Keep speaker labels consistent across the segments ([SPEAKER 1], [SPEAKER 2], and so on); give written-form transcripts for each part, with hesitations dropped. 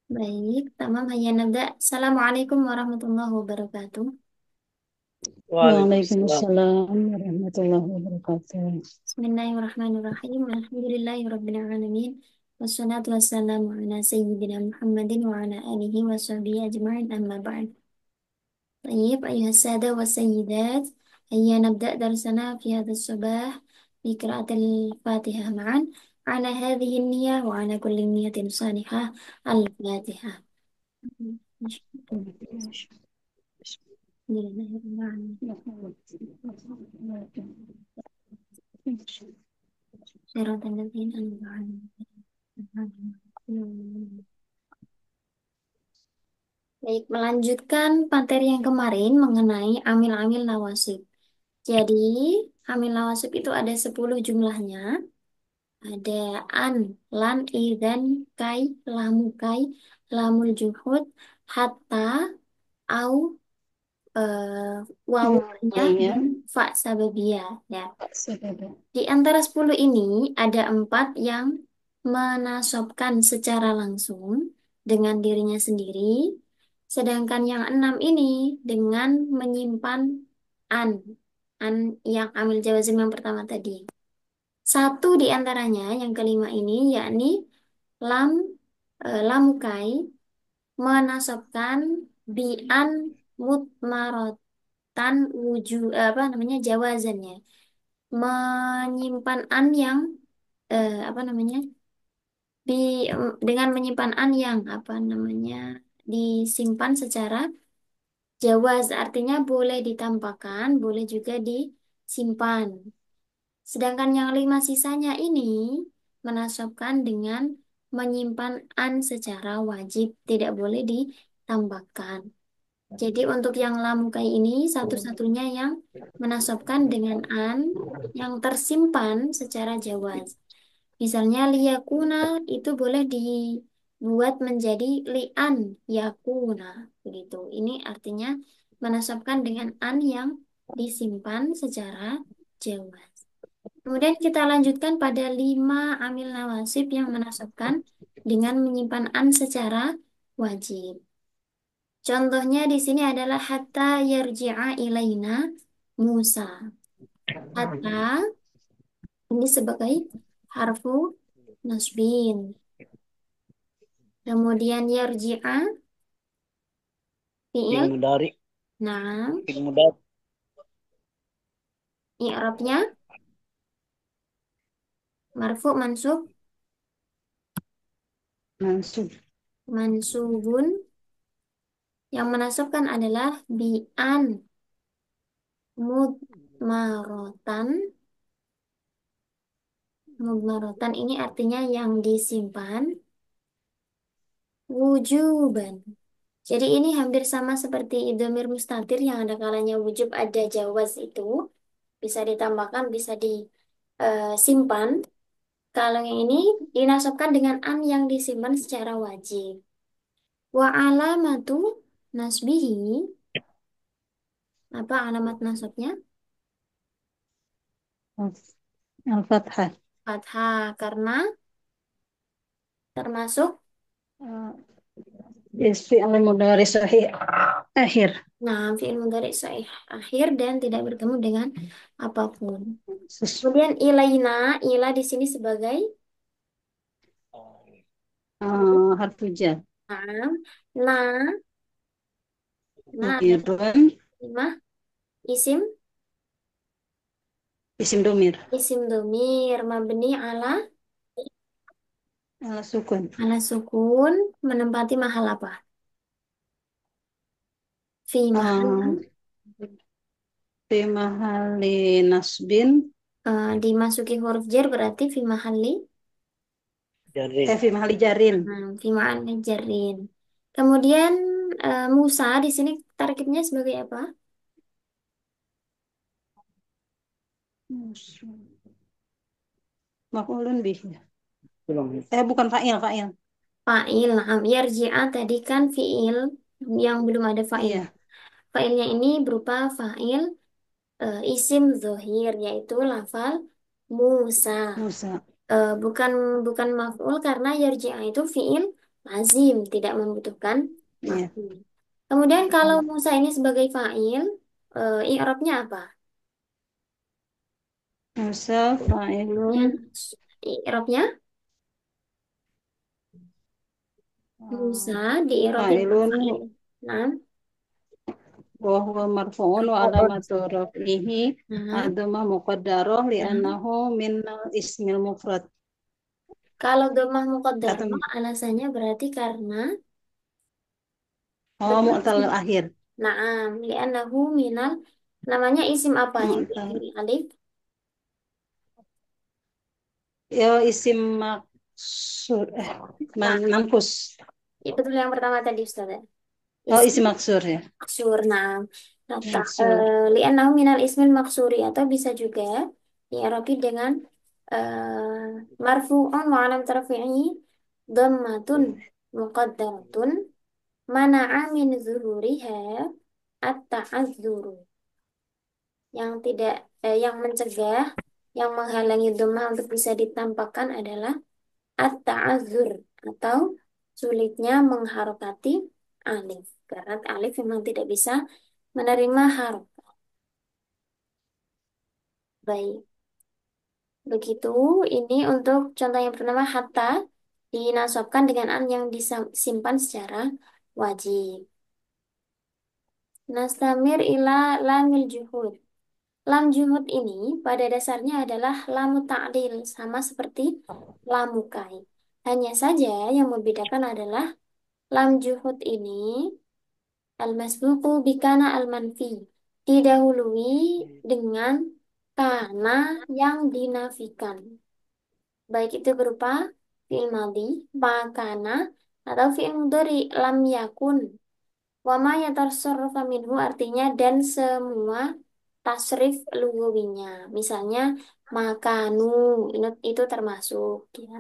[SPEAKER 1] Baik, tamam. Hayya nabda. Assalamualaikum warahmatullahi wabarakatuh.
[SPEAKER 2] Waalaikumsalam.
[SPEAKER 1] Waalaikumsalam
[SPEAKER 2] Warahmatullahi wabarakatuh.
[SPEAKER 1] Bismillahirrahmanirrahim. Alhamdulillahirabbil alamin. Wassalatu wassalamu ala sayyidina Muhammadin wa ala alihi wa sahbihi ajma'in amma ba'd. Baik, ayuhas sada wa sayyidat. Hayya nabda darsana fi hadha sabah bi qiraatil Fatihah ma'an ala hadhihi niyyah wa ala kulli niyyatin salihah. Al-Fatihah. Bismillahirrahmanirrahim. Siratal ladzina an'amta 'alaihim. Baik, melanjutkan materi yang kemarin mengenai amil-amil nawasib. Jadi, amil nawasib itu ada 10 jumlahnya. Ada an, lan, idan, kai, lamu kai, lamul juhud, hatta, au, wawunya,
[SPEAKER 2] Wawunya
[SPEAKER 1] dan fa sababiyah. Ya.
[SPEAKER 2] sebeda.
[SPEAKER 1] Di antara 10 ini ada 4 yang menasobkan secara langsung dengan dirinya sendiri, sedangkan yang 6 ini dengan menyimpan an, an yang amil jawazim yang pertama tadi. Satu di antaranya, yang kelima ini, yakni lam, lamukai, menasobkan bi'an mutmarotan apa namanya jawazannya, menyimpan an yang apa namanya di dengan menyimpan an yang apa namanya disimpan secara jawaz, artinya boleh ditampakkan, boleh juga disimpan. Sedangkan yang 5 sisanya ini menasabkan dengan menyimpan an secara wajib, tidak boleh ditambahkan. Jadi untuk yang lamukai ini satu-satunya yang menasabkan dengan an yang tersimpan secara jawaz. Misalnya liyakuna itu boleh dibuat menjadi li'an yakuna begitu. Ini artinya menasabkan dengan an yang disimpan secara jawaz. Kemudian kita lanjutkan pada 5 amil nawasib yang menasabkan dengan menyimpan an secara wajib. Contohnya di sini adalah hatta yarji'a ilaina Musa. Hatta ini sebagai harfu nasbin. Kemudian yarji'a
[SPEAKER 2] Fi'il
[SPEAKER 1] fi'il.
[SPEAKER 2] mudhari.
[SPEAKER 1] Nah,
[SPEAKER 2] Fi'il mudhari.
[SPEAKER 1] i'rabnya marfu mansub
[SPEAKER 2] Mansub.
[SPEAKER 1] mansubun. Yang menasabkan adalah bi'an mudmarotan. Mudmarotan ini artinya yang disimpan wujuban. Jadi ini hampir sama seperti idhomir mustatir yang ada kalanya wujub ada jawaz itu. Bisa ditambahkan, bisa disimpan. Kalau yang ini dinasabkan dengan an yang disimpan secara wajib. Wa alamatu nasbihi, apa alamat nasabnya?
[SPEAKER 2] Al-Fathah.
[SPEAKER 1] Fathah, karena termasuk,
[SPEAKER 2] Fi'il mudhari sahih akhir.
[SPEAKER 1] nah, fi'il mudhari sahih akhir dan tidak bertemu dengan apapun.
[SPEAKER 2] Sus-
[SPEAKER 1] Kemudian ilaina, ila di sini sebagai
[SPEAKER 2] Harfu jar.
[SPEAKER 1] nah, na, adalah
[SPEAKER 2] Dhamirun.
[SPEAKER 1] kalimah isim,
[SPEAKER 2] Isim domir.
[SPEAKER 1] isim domir mabni
[SPEAKER 2] Ala sukun.
[SPEAKER 1] ala sukun, menempati mahal apa? Fi mahal,
[SPEAKER 2] uh, Fi mahali nasbin.
[SPEAKER 1] dimasuki huruf jar berarti fi mahalli,
[SPEAKER 2] Fi mahali jarin.
[SPEAKER 1] fi mahalli jarrin. Kemudian Musa di sini tarkibnya sebagai apa?
[SPEAKER 2] Maf'ulun bih. Bukan fa'il, fa'il.
[SPEAKER 1] Fa'il. Nah, yarji'a tadi kan fi'il yang belum ada fa'il.
[SPEAKER 2] Iya,
[SPEAKER 1] Fa'ilnya ini berupa fa'il isim zohir, yaitu lafal Musa.
[SPEAKER 2] Musa.
[SPEAKER 1] Bukan bukan maf'ul karena yarji'a itu fi'il lazim, tidak membutuhkan
[SPEAKER 2] Iya.
[SPEAKER 1] maf'ul. Kemudian kalau Musa ini sebagai fa'il, i'rabnya apa?
[SPEAKER 2] Musa
[SPEAKER 1] Ya,
[SPEAKER 2] fa'ilun.
[SPEAKER 1] i'rabnya Musa di'irabin
[SPEAKER 2] Fa'ilun
[SPEAKER 1] fa'il. Nah,
[SPEAKER 2] wa huwa marfu'un wa
[SPEAKER 1] marfu'un.
[SPEAKER 2] alamatu raf'ihi
[SPEAKER 1] Nah,
[SPEAKER 2] adamah muqaddarah
[SPEAKER 1] nah.
[SPEAKER 2] li'annahu min ismil mufrad.
[SPEAKER 1] Kalau domah
[SPEAKER 2] Kata
[SPEAKER 1] muqaddarah alasannya berarti karena
[SPEAKER 2] oh
[SPEAKER 1] betul
[SPEAKER 2] mu'tal
[SPEAKER 1] sih.
[SPEAKER 2] akhir.
[SPEAKER 1] Naam, li'annahu minal namanya isim apa yang
[SPEAKER 2] Mu'tal.
[SPEAKER 1] diakhiri alif?
[SPEAKER 2] Ya isim maksur
[SPEAKER 1] Nah,
[SPEAKER 2] mankus.
[SPEAKER 1] itu betul yang pertama tadi Ustaz ya.
[SPEAKER 2] Oh
[SPEAKER 1] Isim
[SPEAKER 2] isim maksur ya.
[SPEAKER 1] maksur. Nah,
[SPEAKER 2] Maksur.
[SPEAKER 1] li'annahu minal ismil maksuri atau bisa juga di'irabi dengan marfu'un wa alam tarfi'i dhammatun muqaddaratun mana'a min zuhuriha at-ta'azzuru yang tidak yang mencegah yang menghalangi dhammah untuk bisa ditampakkan adalah at-ta'azzur atau sulitnya mengharokati alif karena alif memang tidak bisa menerima harokat. Baik, begitu ini untuk contoh yang pertama hatta dinasobkan dengan an yang disimpan secara wajib. Nastamir ila lamil juhud. Lam juhud ini pada dasarnya adalah lamu ta'lil, sama seperti lamu kai. Hanya saja yang membedakan adalah lam juhud ini al-masbuqu bikana al-manfi. Didahului dengan kana yang dinafikan. Baik itu berupa fi'il madhi, makana, atau fi'il mudhari, lam yakun. Wama yatasarrafa minhu artinya dan semua tasrif lugawinya. Misalnya makanu itu termasuk ya.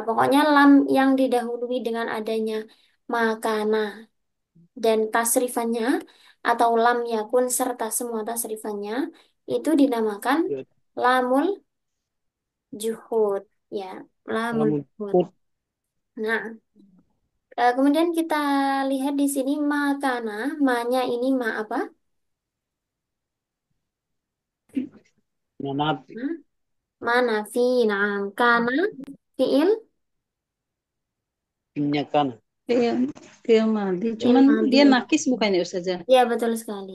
[SPEAKER 1] Pokoknya lam yang didahului dengan adanya makana dan tasrifannya atau lam yakun serta semua tasrifannya itu dinamakan lamul juhud ya, lamul
[SPEAKER 2] Lamun
[SPEAKER 1] juhud.
[SPEAKER 2] put
[SPEAKER 1] Nah, kemudian kita lihat di sini makana, ma-nya ini ma apa?
[SPEAKER 2] nanap
[SPEAKER 1] Nah, mana fi, nah, kana fiil
[SPEAKER 2] minyakan. Fi'il fi'il madi.
[SPEAKER 1] fiil
[SPEAKER 2] Cuman dia
[SPEAKER 1] madi.
[SPEAKER 2] nakis bukannya Ustazah?
[SPEAKER 1] Ya, betul sekali.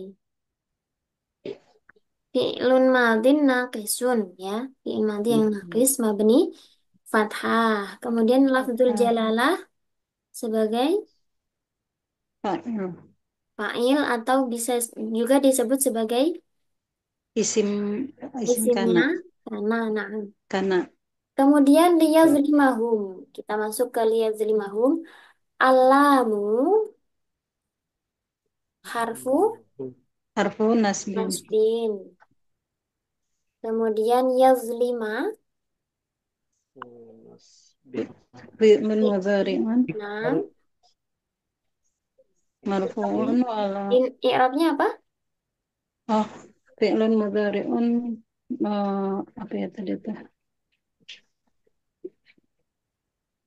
[SPEAKER 1] Fi'lun madin naqisun ya. Fi'il madi yang naqis mabni fathah. Kemudian lafzul
[SPEAKER 2] Ah,
[SPEAKER 1] jalalah sebagai
[SPEAKER 2] fa'il.
[SPEAKER 1] fa'il atau bisa juga disebut sebagai
[SPEAKER 2] Isim isim
[SPEAKER 1] isimnya
[SPEAKER 2] kana.
[SPEAKER 1] karena nah.
[SPEAKER 2] Kana.
[SPEAKER 1] Kemudian liyazlimahum. Kita masuk ke liyazlimahum. Alamu harfu
[SPEAKER 2] Harfu nasbin.
[SPEAKER 1] nasbin. Kemudian yazlima
[SPEAKER 2] Fi'il
[SPEAKER 1] fi'il.
[SPEAKER 2] mudhari'un
[SPEAKER 1] Nah, i'rabnya
[SPEAKER 2] marfu'un wala.
[SPEAKER 1] i'rabnya apa?
[SPEAKER 2] Oh, fi'lun mudhari'un apa ya tadi tuh?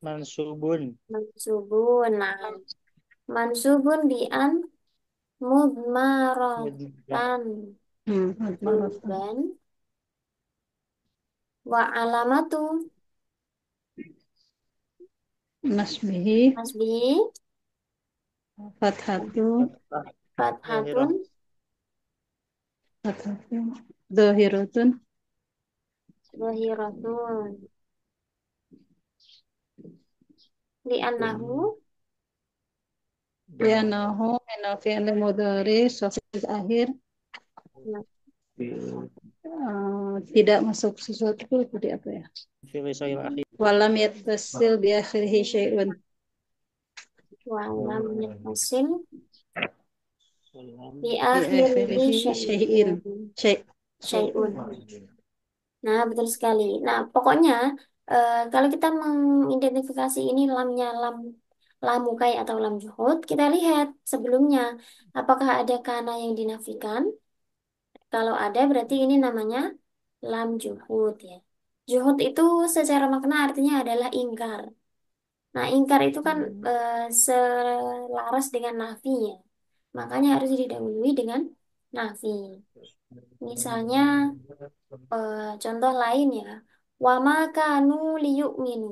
[SPEAKER 2] Mansubun.
[SPEAKER 1] Mansubun. Nah, mansubun bi an mudmaratan
[SPEAKER 2] Mudmaratan.
[SPEAKER 1] juban wa alamatu
[SPEAKER 2] Nasbihi
[SPEAKER 1] nasbi
[SPEAKER 2] fathatu
[SPEAKER 1] fathatun
[SPEAKER 2] fathatu dhahiratun
[SPEAKER 1] zahiratun li annahu
[SPEAKER 2] li'annahu min al-fi'l mudhari sahih akhir tidak masuk sesuatu seperti apa ya? Walam yattasil bi akhirih syai'un.
[SPEAKER 1] walam yafasil bi
[SPEAKER 2] Bi
[SPEAKER 1] akhirihi
[SPEAKER 2] akhirih syai'in.
[SPEAKER 1] syai'un
[SPEAKER 2] Syai'
[SPEAKER 1] syai'un. Nah, betul sekali. Nah, pokoknya kalau kita mengidentifikasi ini lamnya lam mukai atau lam juhud, kita lihat sebelumnya apakah ada kana yang dinafikan. Kalau ada berarti ini namanya lam juhud ya. Juhud itu secara makna artinya adalah ingkar. Nah, ingkar itu kan selaras dengan nafi ya. Makanya harus didahului dengan nafi. Misalnya contoh lain ya. Wa ma kanu liyu'minu.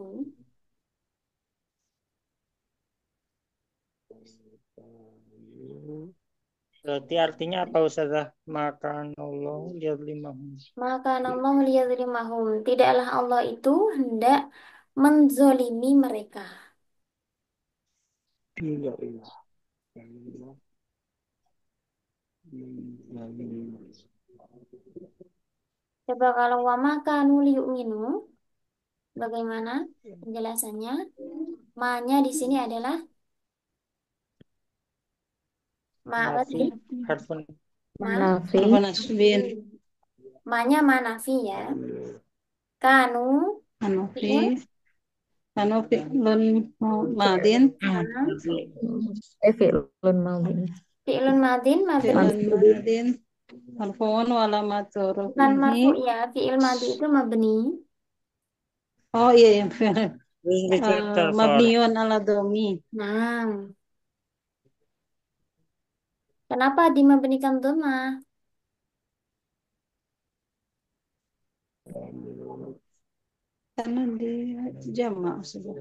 [SPEAKER 3] Berarti artinya apa Ustazah? Makan Allah lihat lima.
[SPEAKER 1] Maka Allah liyadzlimahum. Tidaklah Allah itu hendak menzolimi mereka.
[SPEAKER 3] Iya, iya.
[SPEAKER 1] Coba kalau wa ma kanu liyu'minu, bagaimana penjelasannya? Ma-nya di sini adalah ma apa
[SPEAKER 3] Nafi
[SPEAKER 1] tadi?
[SPEAKER 3] harfun
[SPEAKER 1] Ma.
[SPEAKER 2] Manafi. Nasbin.
[SPEAKER 1] Ma-nya manafi ya. Kanu
[SPEAKER 2] Hanafi.
[SPEAKER 1] fi'il.
[SPEAKER 2] Anu fi'lun madin.
[SPEAKER 1] Nah,
[SPEAKER 4] fi'lun madin.
[SPEAKER 1] fi'lun madin mabni.
[SPEAKER 2] Fi'lun madin. Marfu'un wa alamatu
[SPEAKER 1] Bukan
[SPEAKER 2] rafihi.
[SPEAKER 1] marfu ya. Fi'il madi itu mabni.
[SPEAKER 2] Oh iya, iya.
[SPEAKER 3] tersorot.
[SPEAKER 2] Mabniun ala domi.
[SPEAKER 1] Nah, kenapa dimabnikan dhammah?
[SPEAKER 2] Karena dia jamak sudah.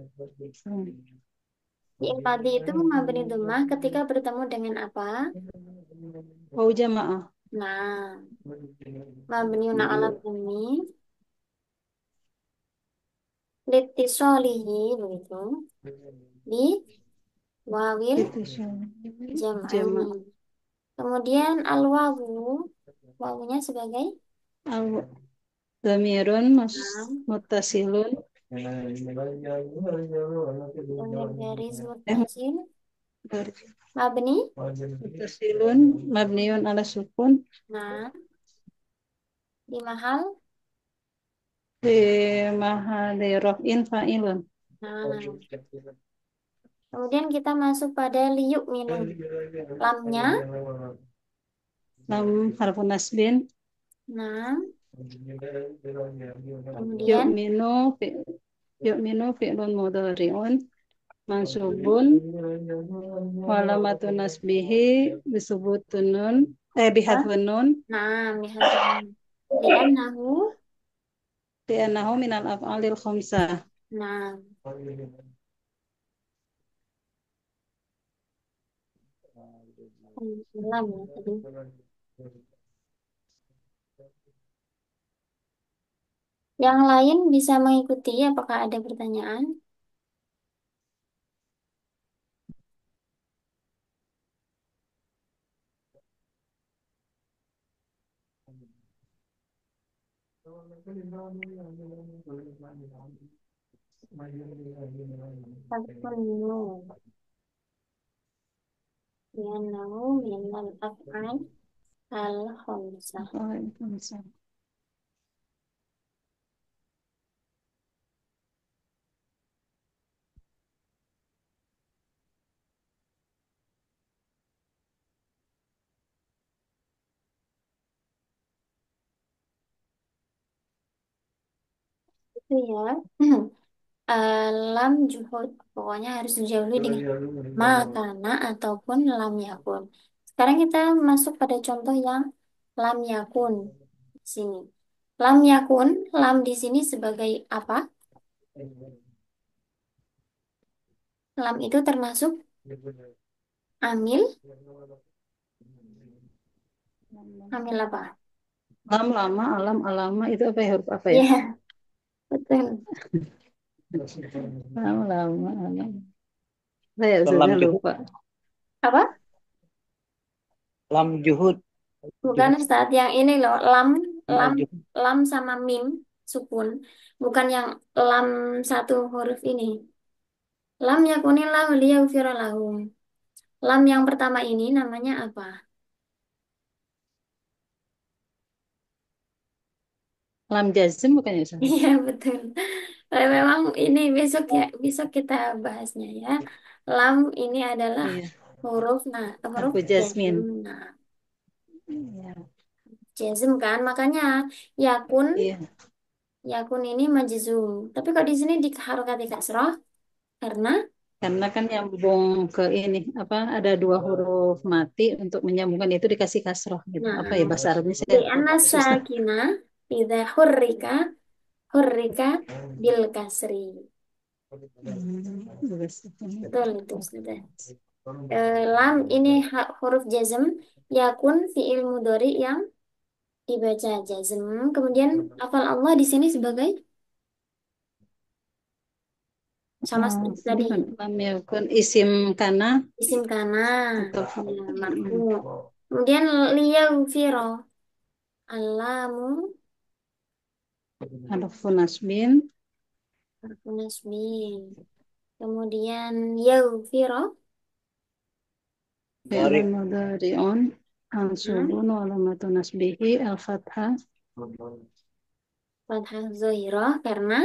[SPEAKER 1] Fi'il madi itu mabni dhammah ketika bertemu dengan apa?
[SPEAKER 2] Oh jamaah.
[SPEAKER 1] Nah, mabniun ala dhammi litisolihi begitu di wawil
[SPEAKER 2] Itu sih.
[SPEAKER 1] jam'aini.
[SPEAKER 2] Jamak.
[SPEAKER 1] Kemudian al-wawu, wawunya sebagai
[SPEAKER 2] Dhamirun
[SPEAKER 1] nah,
[SPEAKER 2] muttasilun.
[SPEAKER 1] dhamir garis
[SPEAKER 2] Eh,
[SPEAKER 1] muttasil mabni.
[SPEAKER 2] muttasilun mabniun ala sukun
[SPEAKER 1] Nah, di mahal.
[SPEAKER 2] fi mahali raf'in fa'ilun.
[SPEAKER 1] Nah, kemudian kita masuk pada liyuk minum. Lamnya,
[SPEAKER 2] Lam harfun nasbin
[SPEAKER 1] nah, kemudian
[SPEAKER 2] yu'minu fi yu'minu fi'lun mudhari'un mansubun walamatu nasbihi bisubutun nun
[SPEAKER 1] apa?
[SPEAKER 2] bihadfun nun
[SPEAKER 1] Nah, li'annahu,
[SPEAKER 2] li'annahu minal af'alil khamsah.
[SPEAKER 1] nah, lam ya tadi. Yang lain bisa mengikuti, apakah ada pertanyaan? Takunu, li'annahu minal af'al al-khamsah. Itu ya. Lam juhud pokoknya harus dijauhi dengan makana ataupun lam yakun. Sekarang kita masuk pada contoh yang lam yakun di sini. Lam yakun, lam di sini sebagai apa? Lam itu termasuk amil, amil apa?
[SPEAKER 2] Lam lama alam alama itu apa ya, huruf apa ya?
[SPEAKER 1] Iya, betul.
[SPEAKER 2] Lam lama alam. Saya
[SPEAKER 3] Lam
[SPEAKER 2] sudah
[SPEAKER 3] juhud.
[SPEAKER 2] lupa.
[SPEAKER 1] Apa?
[SPEAKER 3] Lam juhud.
[SPEAKER 1] Bukan
[SPEAKER 3] Juhud.
[SPEAKER 1] Ustaz, yang ini loh, lam,
[SPEAKER 3] Nah,
[SPEAKER 1] lam,
[SPEAKER 3] juhud.
[SPEAKER 1] lam sama mim sukun, bukan yang lam satu huruf ini. Lam yakunillahu liyaghfira lahum. Lam yang pertama ini namanya apa?
[SPEAKER 2] Lam jazm bukan ya? Ustaz?
[SPEAKER 1] Iya betul. Memang ini besok ya, besok kita bahasnya ya. Lam ini adalah
[SPEAKER 2] Iya.
[SPEAKER 1] huruf huruf
[SPEAKER 2] Harfu
[SPEAKER 1] jazm.
[SPEAKER 2] jasmin.
[SPEAKER 1] Nah,
[SPEAKER 2] Iya.
[SPEAKER 1] jazm kan, makanya yakun
[SPEAKER 2] Iya.
[SPEAKER 1] yakun ini majzum. Tapi kok di sini di harokati kasroh,
[SPEAKER 2] Karena kan nyambung ke ini apa ada dua huruf mati untuk menyambungkan itu dikasih kasroh gitu. Apa ya
[SPEAKER 1] nah,
[SPEAKER 2] bahasa Arabnya saya
[SPEAKER 1] li'anna
[SPEAKER 2] lupa susah.
[SPEAKER 1] sakinah idza hurrika bil kasri. Betul itu sudah. Lam ini huruf jazm, yakun fi'il mudhari yang dibaca jazm. Kemudian lafal Allah di sini sebagai sama seperti tadi,
[SPEAKER 2] Bukan lam yakun isim kana
[SPEAKER 1] isim kana,
[SPEAKER 2] atau
[SPEAKER 1] ya, marfu. Kemudian liyaghfiro, alamu
[SPEAKER 2] harfun nasbin
[SPEAKER 1] harfu nasbin. Kemudian yaghfiro,
[SPEAKER 2] fi'lun mudhari'un
[SPEAKER 1] hmm,
[SPEAKER 2] mansubun wa alamatun nasbihi al-fathah
[SPEAKER 1] fathah zohiroh karena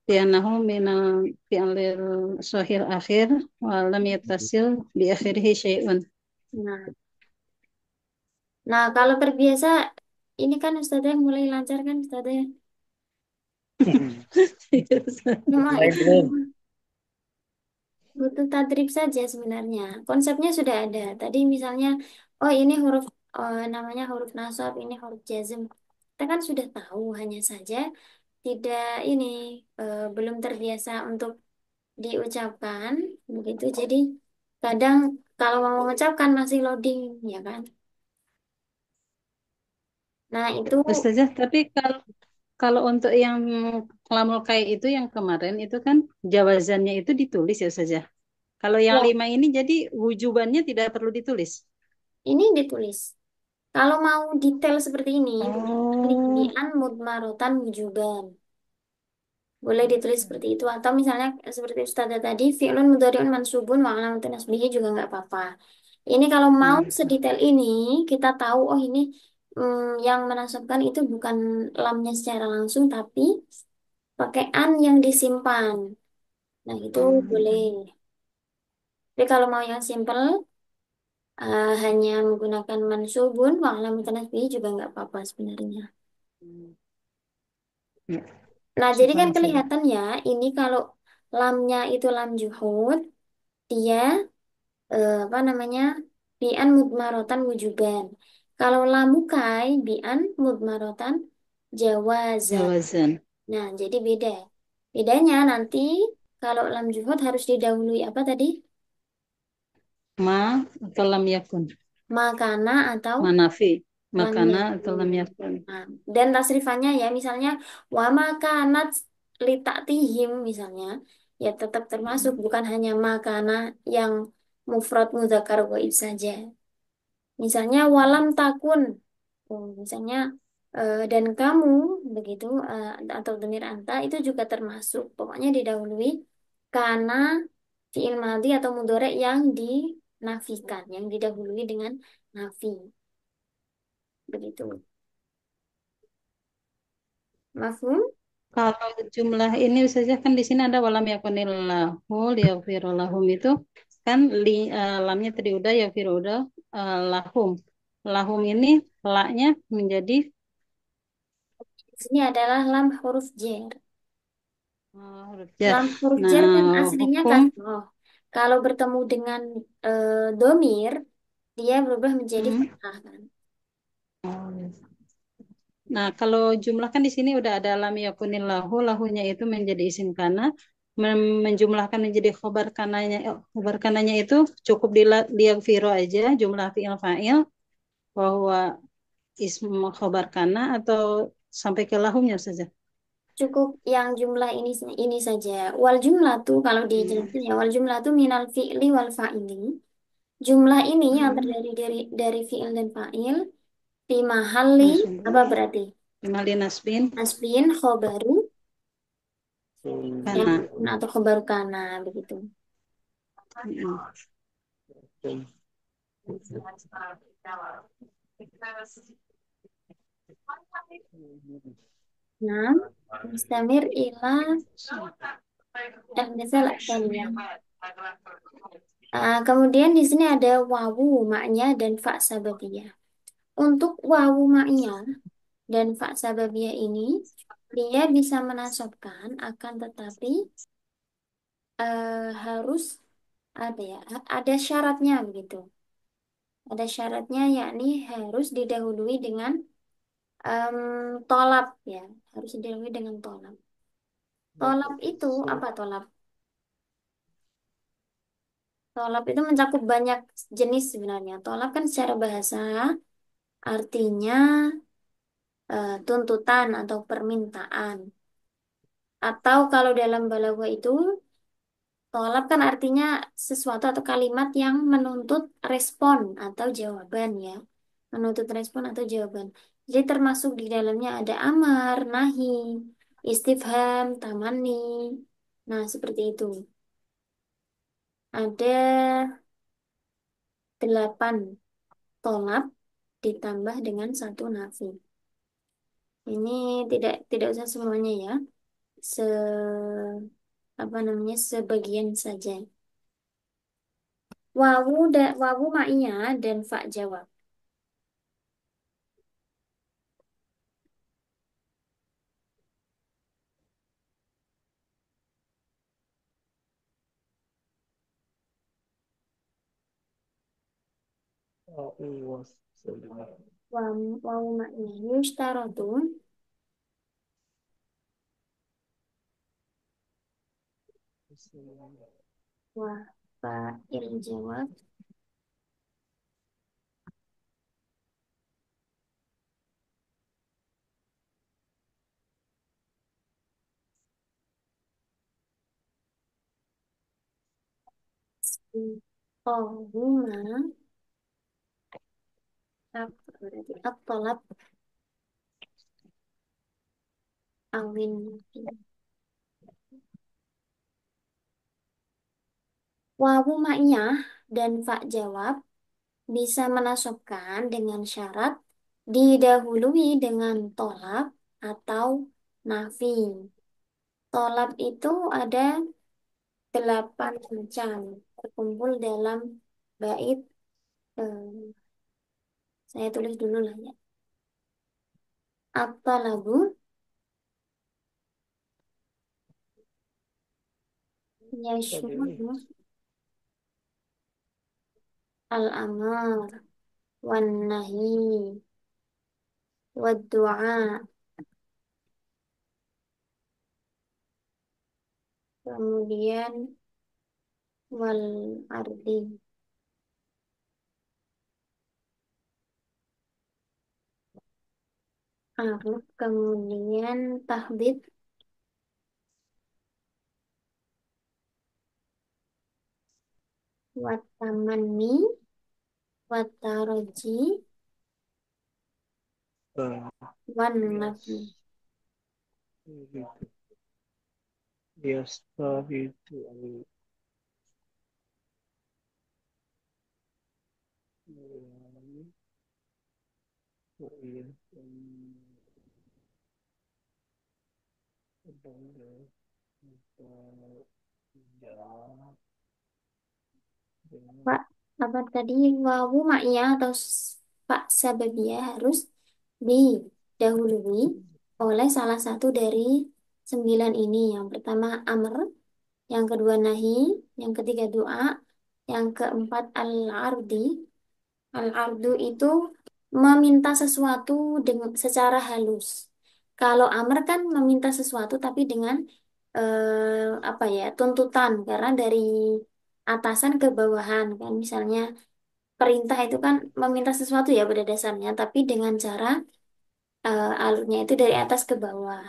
[SPEAKER 2] li'annahu minal fi'lil sahih akhir wa lam yattasil bi akhirihi syai'un.
[SPEAKER 1] nah, nah kalau terbiasa ini kan Ustazah mulai lancar kan Ustazah. Cuma
[SPEAKER 3] Saya
[SPEAKER 1] itu
[SPEAKER 3] belum.
[SPEAKER 1] butuh tadrib saja sebenarnya. Konsepnya sudah ada. Tadi misalnya, oh ini huruf namanya huruf nasab, ini huruf jazm. Kita kan sudah tahu, hanya saja tidak ini belum terbiasa untuk diucapkan begitu. Jadi kadang kalau mau mengucapkan masih loading, ya kan? Nah itu
[SPEAKER 2] Ustazah, tapi kalau kalau untuk yang lamul kai itu yang kemarin itu kan jawazannya itu ditulis ya Ustazah. Kalau yang
[SPEAKER 1] ya
[SPEAKER 2] 5 ini jadi wujubannya tidak perlu ditulis.
[SPEAKER 1] ini ditulis. Kalau mau detail seperti ini,
[SPEAKER 2] Oh,
[SPEAKER 1] an mudmarotan wujuban. Boleh ditulis seperti itu atau misalnya seperti Ustazah tadi fi'lun mudhari'un mansubun wa alamatun nasbihi juga nggak apa-apa. Ini kalau mau
[SPEAKER 2] hmm.
[SPEAKER 1] sedetail ini kita tahu oh ini yang menasabkan itu bukan lamnya secara langsung tapi pakai an yang disimpan. Nah, itu boleh. Tapi kalau mau yang simple hanya menggunakan mansubun wa alamatun nasbihi juga nggak apa-apa sebenarnya.
[SPEAKER 2] Ya,
[SPEAKER 1] Nah, jadi kan
[SPEAKER 2] supaya saya.
[SPEAKER 1] kelihatan ya ini kalau lamnya itu lam juhud dia apa namanya bi'an mudmarotan wujuban. Kalau lamukai bi'an mudmarotan jawazan.
[SPEAKER 2] Jawazan.
[SPEAKER 1] Nah, jadi beda. Bedanya nanti kalau lam juhud harus didahului apa tadi?
[SPEAKER 2] Ma atau lam yakun.
[SPEAKER 1] Makana atau
[SPEAKER 2] Manafi.
[SPEAKER 1] lam
[SPEAKER 2] Makana atau
[SPEAKER 1] yakun.
[SPEAKER 2] lam yakun.
[SPEAKER 1] Nah, dan tasrifannya ya misalnya wa makanat litatihim misalnya ya tetap termasuk bukan hanya makana yang mufrad mudzakkar gaib saja. Misalnya walam takun, misalnya dan kamu begitu atau dhamir anta itu juga termasuk. Pokoknya didahului karena fiil madhi atau mudhari yang dinafikan, yang didahului dengan nafi. Begitu. Mafhum?
[SPEAKER 2] Kalau jumlah ini saja kan di sini ada walam yakunillahu liyaghfirulahum itu kan lamnya tadi udah yaghfiru udah lahum. Lahum ini laknya menjadi
[SPEAKER 1] Di sini adalah lam huruf jer.
[SPEAKER 2] huruf jar.
[SPEAKER 1] Lam huruf jer kan
[SPEAKER 2] Nah,
[SPEAKER 1] aslinya
[SPEAKER 2] hukum
[SPEAKER 1] kasroh. Kalau bertemu dengan domir, dia berubah menjadi
[SPEAKER 2] hmm,
[SPEAKER 1] fathah kan.
[SPEAKER 2] Nah, kalau jumlah kan di sini udah ada lam yakunillahu, lahunya itu menjadi isim kana, menjumlahkan menjadi khobar kananya itu cukup liyaghfiro aja jumlah fi'il fa'il bahwa ism khobar kana atau sampai ke lahumnya saja.
[SPEAKER 1] Cukup yang jumlah ini saja. Wal jumlah tuh kalau
[SPEAKER 2] Hmm.
[SPEAKER 1] dijelasin ya wal jumlah tuh minal fi'li wal fa'ili. Jumlah ini yang
[SPEAKER 2] Hmm.
[SPEAKER 1] terdiri dari fi'il dan fa'il fi mahalli
[SPEAKER 2] Mansubun,
[SPEAKER 1] apa berarti?
[SPEAKER 2] imali nasbin,
[SPEAKER 1] Nasbin khobaru yang
[SPEAKER 2] kana.
[SPEAKER 1] atau khobaru kana begitu.
[SPEAKER 2] Hmm.
[SPEAKER 1] Nah, mustamir ila misal asalnya. Kemudian di sini ada wawu maknya dan fa sababiyah. Untuk wawu maknya dan fa sababiyah ini dia bisa menasobkan akan tetapi harus apa ya? Ada syaratnya begitu. Ada syaratnya yakni harus didahului dengan em, tolab ya, harus didahului dengan tolab. Tolab itu apa tolab? Tolab itu mencakup banyak jenis sebenarnya. Tolab kan secara bahasa artinya tuntutan atau permintaan. Atau kalau dalam balaghah itu tolab kan artinya sesuatu atau kalimat yang menuntut respon atau jawaban ya. Menuntut respon atau jawaban. Jadi termasuk di dalamnya ada amar, nahi, istifham, tamanni. Nah, seperti itu. Ada 8 tolab ditambah dengan 1 nafi. Ini tidak usah semuanya ya. Se apa namanya sebagian saja. Wawu ma'iyah dan fa jawab.
[SPEAKER 3] Oh, iya.
[SPEAKER 1] Wawu ma'iyah yushtaratun wa fa'il jawab huma apa berarti at-talab awin. Wawu ma'iyah dan fa jawab bisa menasobkan dengan syarat didahului dengan tolab atau nafi. Tolab itu ada 8 macam terkumpul dalam bait. eh, saya tulis dulu lah ya. At-talabu
[SPEAKER 3] Tadi ini.
[SPEAKER 1] yashmulu al-amar wan nahi wad du'a. Kemudian wal ardi. Arif. Kemudian tahdid wat tamanni wat taraji wan nafi.
[SPEAKER 3] Bias. Gitu. Biasa itu. Oh, iya. Ya.
[SPEAKER 1] Pak, apa tadi wawu ma'iyah atau pak sababiyah harus didahului oleh salah satu dari 9 ini. Yang pertama amr, yang kedua nahi, yang ketiga doa, yang keempat al-ardi. Al-ardu itu meminta sesuatu dengan secara halus. Kalau amr kan meminta sesuatu tapi dengan apa ya tuntutan karena dari atasan ke bawahan kan misalnya perintah itu kan meminta sesuatu ya pada dasarnya tapi dengan cara alurnya itu dari atas ke bawah.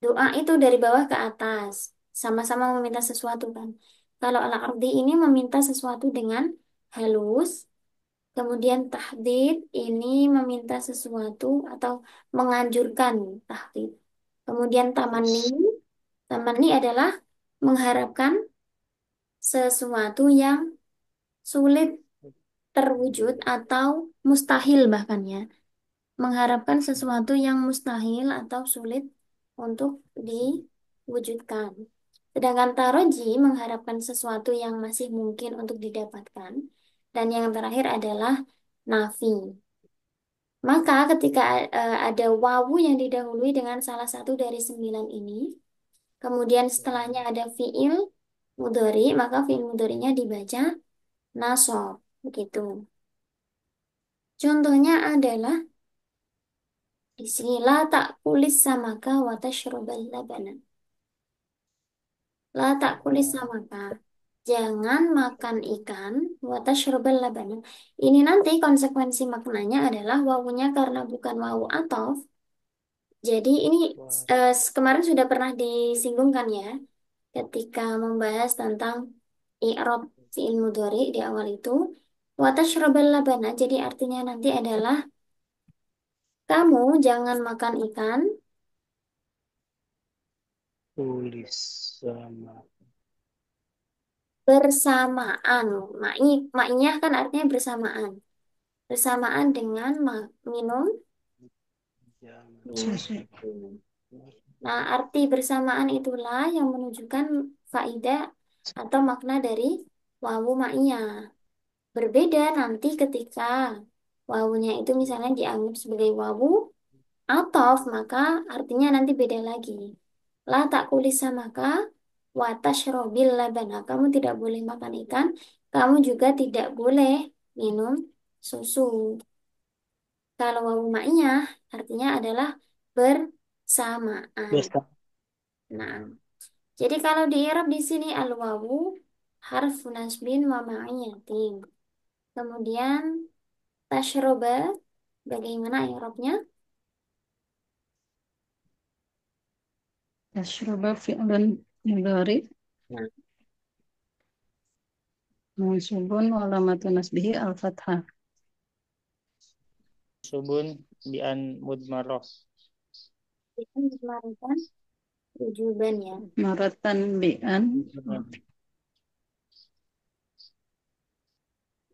[SPEAKER 1] Doa itu dari bawah ke atas, sama-sama meminta sesuatu kan. Kalau al-ardi ini meminta sesuatu dengan halus. Kemudian tahdid ini meminta sesuatu atau menganjurkan tahdid. Kemudian tamanni, tamanni adalah mengharapkan sesuatu yang sulit terwujud atau mustahil bahkan ya. Mengharapkan sesuatu yang mustahil atau sulit untuk diwujudkan. Sedangkan taroji mengharapkan sesuatu yang masih mungkin untuk didapatkan. Dan yang terakhir adalah nafi. Maka ketika ada wawu yang didahului dengan salah satu dari 9 ini, kemudian setelahnya ada fiil, mudhari, maka fi'il mudhari'nya dibaca nasab. Begitu. Contohnya adalah di sini la ta'kulis samaka wa tashrabal labana. La ta'kulis samaka. Jangan makan ikan wa tashrabal labana. Ini nanti konsekuensi maknanya adalah wawunya karena bukan wawu ataf. Jadi ini
[SPEAKER 3] Wah,
[SPEAKER 1] kemarin sudah pernah disinggungkan ya ketika membahas tentang i'rab fi'il mudhari di awal itu. Wa tashrabal labana. Jadi artinya nanti adalah kamu jangan makan ikan
[SPEAKER 3] tulis sama.
[SPEAKER 1] bersamaan. Ma'iyah kan artinya bersamaan. Bersamaan dengan minum minum
[SPEAKER 2] Susu.
[SPEAKER 1] susu. Nah, arti bersamaan itulah yang menunjukkan faidah atau makna dari wawu ma'iyah. Berbeda nanti ketika wawunya itu misalnya dianggap sebagai wawu ataf, maka artinya nanti beda lagi. La takulisa maka wa tashrobil labana. Kamu tidak boleh makan ikan, kamu juga tidak boleh minum susu. Kalau wawu ma'iyah artinya adalah bersamaan.
[SPEAKER 3] Biasa.
[SPEAKER 1] Nah, jadi kalau di i'rab di sini al-wawu harfu nasbin wa ma'iyatin. Kemudian tashroba bagaimana i'rabnya?
[SPEAKER 2] Tashraba fi'lun mudhari
[SPEAKER 1] Nah,
[SPEAKER 2] mansubun wa alamatu nasbihi al-fathah.
[SPEAKER 3] Subun bi an mudmaroh.
[SPEAKER 1] kita melakukan rujukan ya.
[SPEAKER 2] Maratan bi'an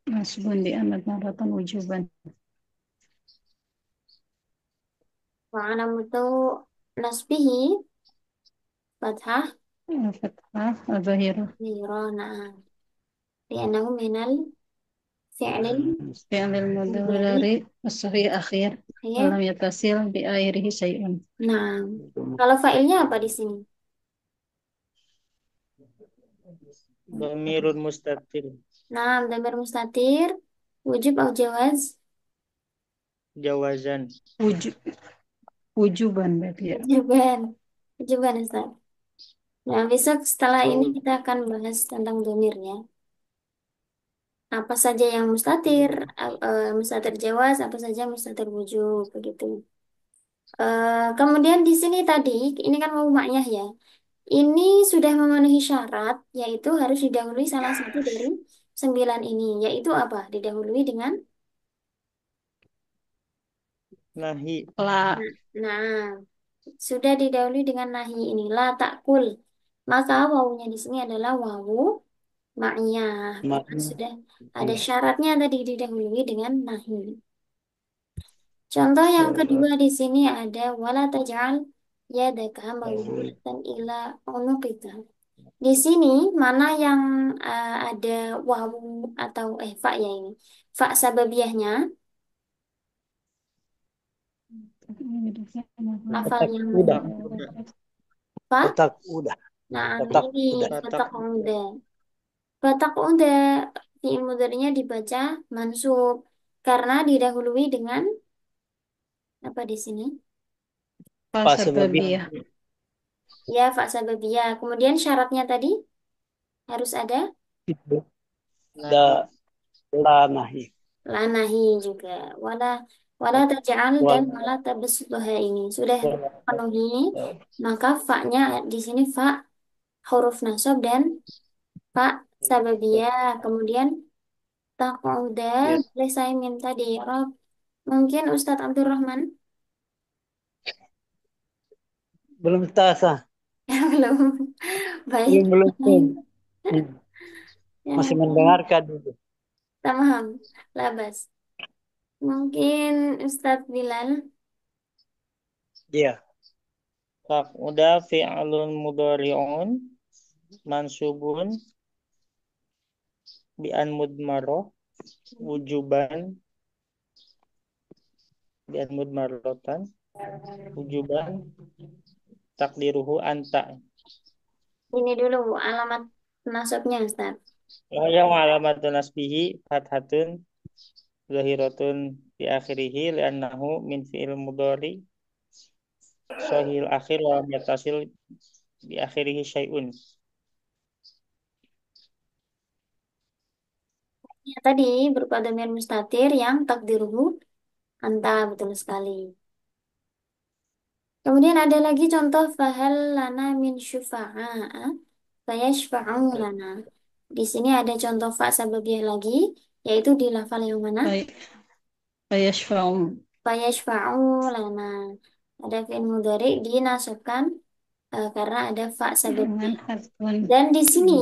[SPEAKER 2] nasbun bi'an maratan wujuban.
[SPEAKER 1] Wa alamatu nasbihi fathah
[SPEAKER 2] Al-fathah al-zahiru
[SPEAKER 1] nirona. Lianahu minal fi'lil
[SPEAKER 2] fi'lil
[SPEAKER 1] mudhari
[SPEAKER 2] mudhari as-sahih akhir
[SPEAKER 1] akhir.
[SPEAKER 2] walam yatasil bi akhirihi syai'un.
[SPEAKER 1] Nah, kalau fa'ilnya apa di sini?
[SPEAKER 3] Dhamirun mustatir.
[SPEAKER 1] Nah, dhamir mustatir, wujub atau jawaz?
[SPEAKER 3] Jawazan.
[SPEAKER 2] Wujud wujuban berarti ya.
[SPEAKER 1] Wujuban. Wujuban, Ustaz. Nah, besok setelah ini
[SPEAKER 3] Oh,
[SPEAKER 1] kita akan bahas tentang dhamirnya. Apa saja yang mustatir, mustatir jawaz, apa saja mustatir wujub, begitu. Kemudian di sini tadi, ini kan mau maknya ya. Ini sudah memenuhi syarat, yaitu harus didahului salah satu dari 9 ini, yaitu apa? Didahului dengan
[SPEAKER 3] nahi.
[SPEAKER 2] La
[SPEAKER 1] nah, sudah didahului dengan nahi ini, la takul. Maka wawunya di sini adalah wawu ma'iyah, karena sudah ada syaratnya tadi didahului dengan nahi. Contoh yang kedua di sini ada wala taj'al yadaka maghlulatan ila unuqika. Di sini mana yang ada wawu atau fa ya ini? Fa sababiyahnya, lafal
[SPEAKER 5] Kotak
[SPEAKER 1] yang
[SPEAKER 5] udah,
[SPEAKER 1] fa.
[SPEAKER 5] kotak udah,
[SPEAKER 1] Nah,
[SPEAKER 5] kotak
[SPEAKER 1] ini
[SPEAKER 5] udah.
[SPEAKER 3] Batak.
[SPEAKER 1] fatak uda. Fatak uda fi'il mudhari'nya dibaca mansub karena didahului dengan apa di sini?
[SPEAKER 5] Pas
[SPEAKER 2] sababiyah.
[SPEAKER 1] Ya, fa sababiyah. Kemudian syaratnya tadi harus ada
[SPEAKER 5] itu
[SPEAKER 3] Nahi.
[SPEAKER 5] ada lanahi.
[SPEAKER 1] lanahi juga. Wala wala taj'al dan wala tabsutha ini sudah penuhi, maka fa-nya di sini fa huruf nasab dan fa sababiyah. Kemudian taqauda
[SPEAKER 5] Yes.
[SPEAKER 1] boleh saya minta di Rob. Mungkin Ustadz Abdurrahman
[SPEAKER 5] Belum sah,
[SPEAKER 1] belum baik.
[SPEAKER 5] belum belum. Hmm,
[SPEAKER 1] Yang
[SPEAKER 5] masih
[SPEAKER 1] lain
[SPEAKER 5] mendengarkan dulu.
[SPEAKER 1] tamam labas. Mungkin Ustadz Bilal.
[SPEAKER 5] Iya,
[SPEAKER 3] Udah fi'lun mudhari'un mansubun bi an mudmaroh wujuban bi an mudmarotan wujuban takdiruhu anta.
[SPEAKER 1] Ini dulu alamat nasabnya Ustaz.
[SPEAKER 3] Yang alamatun nasbihi fathatun zahiratun di akhirih li'annahu min fi'il mudhari sahil akhir wa lam yattasil di akhirih syai'un.
[SPEAKER 1] Ya, tadi berupa dhamir mustatir yang takdiruhu anta, betul sekali. Kemudian ada lagi contoh fahal lana min syufa'a fayashfa'u lana. Di sini ada contoh fa sababiyah lagi, yaitu di lafal yang mana?
[SPEAKER 2] Baik. Fayashfa'u.
[SPEAKER 1] Fayashfa'u lana. Ada fi'il mudhari dinasabkan karena ada fa
[SPEAKER 2] Dengan
[SPEAKER 1] sababiyah.
[SPEAKER 2] harfun.
[SPEAKER 1] Dan di sini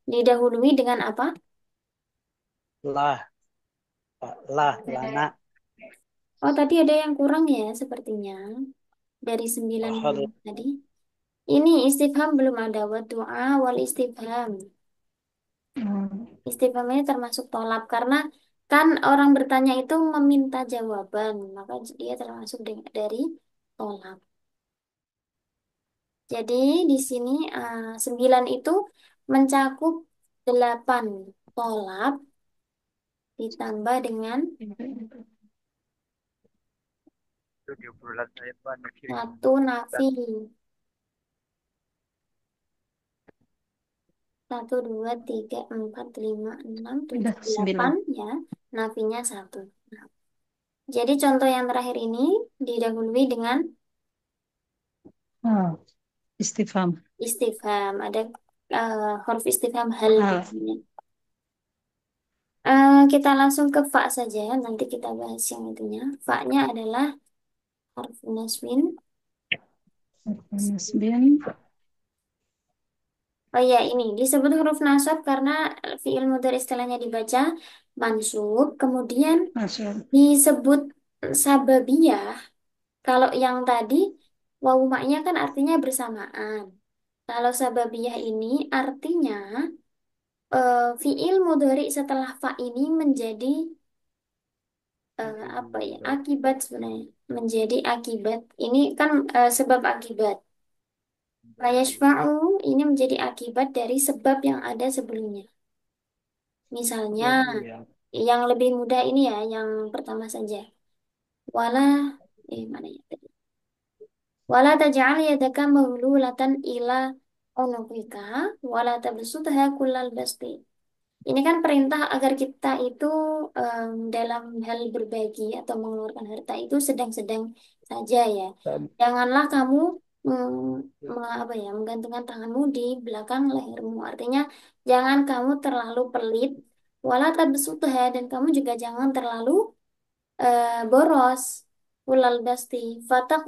[SPEAKER 1] didahului dengan apa?
[SPEAKER 5] Lah, lah, lana.
[SPEAKER 1] Oh, tadi ada yang kurang ya sepertinya dari 9
[SPEAKER 5] Ahad.
[SPEAKER 1] tadi. Ini istifham belum ada wa du'a wal istifham. Istifham ini termasuk tolab karena kan orang bertanya itu meminta jawaban, maka dia termasuk dari tolab. Jadi di sini 9 itu mencakup 8 tolab ditambah dengan 1 nafi. 1, 2, 3, 4, 5, 6,
[SPEAKER 2] Udah
[SPEAKER 1] 7, 8
[SPEAKER 2] 9.
[SPEAKER 1] ya. Nafinya 1. Nah, jadi contoh yang terakhir ini didahului dengan
[SPEAKER 2] Oh, istifham.
[SPEAKER 1] istifham. Ada huruf istifham hal.
[SPEAKER 2] Hal.
[SPEAKER 1] Kita langsung ke fa saja. Nanti kita bahas yang itunya. Fa-nya adalah huruf nasbin.
[SPEAKER 2] Nasbin.
[SPEAKER 1] Oh ya, ini disebut huruf nasab karena fiil mudhari istilahnya dibaca mansub. Kemudian
[SPEAKER 2] Masuk.
[SPEAKER 1] disebut sababiyah. Kalau yang tadi wawu maknya kan artinya bersamaan. Kalau sababiyah ini artinya fiil mudhari setelah fa ini menjadi apa ya? Akibat sebenarnya. Menjadi akibat. Ini kan sebab akibat. Fayashfa'u ini menjadi akibat dari sebab yang ada sebelumnya. Misalnya yang lebih mudah ini ya, yang pertama saja. Wala mana ya tadi? Wala taj'al yadaka maghlulatan ila unuqika wala tabsutha kullal basti. Ini kan perintah agar kita itu dalam hal berbagi atau mengeluarkan harta itu sedang-sedang saja ya. Janganlah kamu apa ya, menggantungkan tanganmu di belakang lehermu. Artinya jangan kamu terlalu pelit, wala tabsutha dan kamu juga jangan terlalu boros. Ulal basti fatak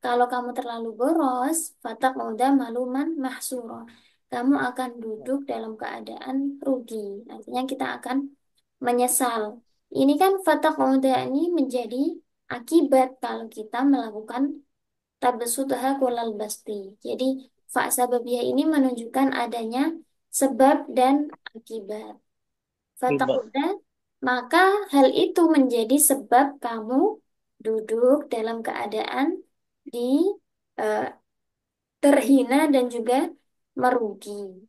[SPEAKER 1] kalau kamu terlalu boros, fatak maluman mahsuro. Kamu akan duduk dalam keadaan rugi. Artinya kita akan menyesal. Ini kan fatak ini menjadi akibat kalau kita melakukan tabasutha kulal basti. Jadi fa sababiyah ini menunjukkan adanya sebab dan akibat. Fatakuda, maka hal itu menjadi sebab kamu duduk dalam keadaan di eh, terhina dan juga merugi.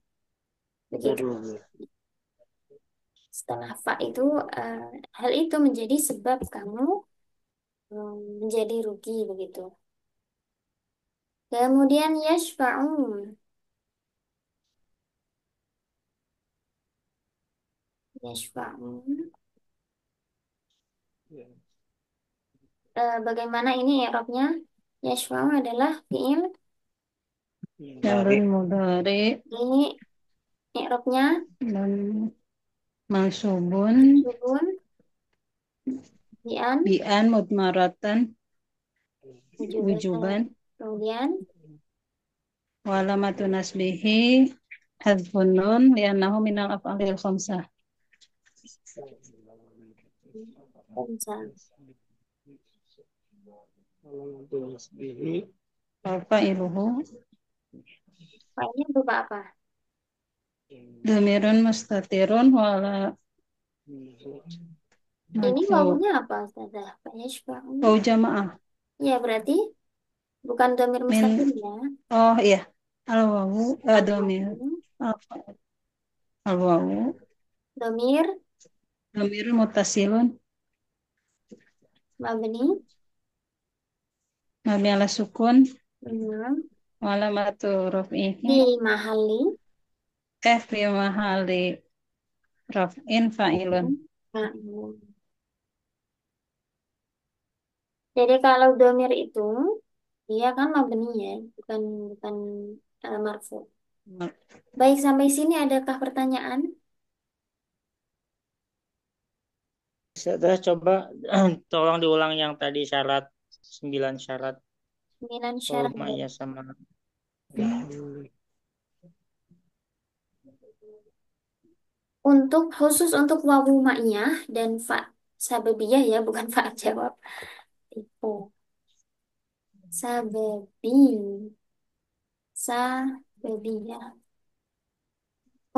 [SPEAKER 1] Begitu. Setelah fa itu eh, hal itu menjadi sebab kamu menjadi rugi begitu. Kemudian yashfa'un. Yashfa'un. Bagaimana ini i'rabnya? Yashfa'un adalah fi'il.
[SPEAKER 2] Fi'lun mudhari
[SPEAKER 1] Ini i'rabnya
[SPEAKER 2] dan mansubun
[SPEAKER 1] subun bi'an
[SPEAKER 2] bi'an mudmaratan wujuban
[SPEAKER 1] kemudian
[SPEAKER 2] wa alamatu nasbihi hadfun nun li'annahu minal af'alil khamsah.
[SPEAKER 1] misal
[SPEAKER 2] Apa iluhu
[SPEAKER 1] fa'ilnya berupa apa?
[SPEAKER 2] dhamirun mustatirun wala
[SPEAKER 1] Ini
[SPEAKER 2] madfu
[SPEAKER 1] wawunya apa Ustazah? Fa'yashfa'un.
[SPEAKER 2] au jamaah
[SPEAKER 1] Ya berarti bukan dhamir
[SPEAKER 2] min
[SPEAKER 1] mustatir ya.
[SPEAKER 2] oh iya al wawu dhamir
[SPEAKER 1] Al-wawu.
[SPEAKER 2] al Al-wawu
[SPEAKER 1] Domir
[SPEAKER 2] dhamirun muttasilun
[SPEAKER 1] mabni.
[SPEAKER 2] mabni ala sukun
[SPEAKER 1] Hmm.
[SPEAKER 2] wa alamatu raf'ihi
[SPEAKER 1] Di mahali.
[SPEAKER 2] fi mahali raf'in fa'ilun.
[SPEAKER 1] Nah, jadi kalau domir itu dia kan mabni ya, bukan bukan marfu. Baik, sampai sini adakah pertanyaan?
[SPEAKER 3] Sudah coba tolong diulang yang tadi syarat 9 syarat
[SPEAKER 1] Sembilan
[SPEAKER 3] wawu
[SPEAKER 1] syarat
[SPEAKER 3] ma'iyah
[SPEAKER 1] baik.
[SPEAKER 3] sama ya.
[SPEAKER 1] Untuk khusus untuk wawu ma'iyah dan fa sababiyah ya, bukan fa jawab. Itu sababi, sababiyah.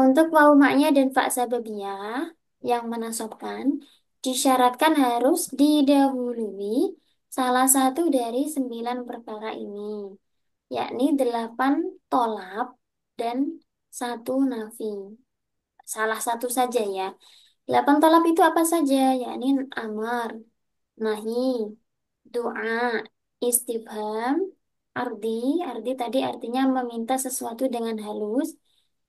[SPEAKER 1] Untuk wawu ma'iyah dan fa sababiyah yang menasobkan disyaratkan harus didahului salah satu dari 9 perkara ini, yakni 8 tolab dan 1 nafi. Salah satu saja ya. 8 tolab itu apa saja? Yakni amar, nahi, doa, istifham, ardi. Ardi tadi artinya meminta sesuatu dengan halus.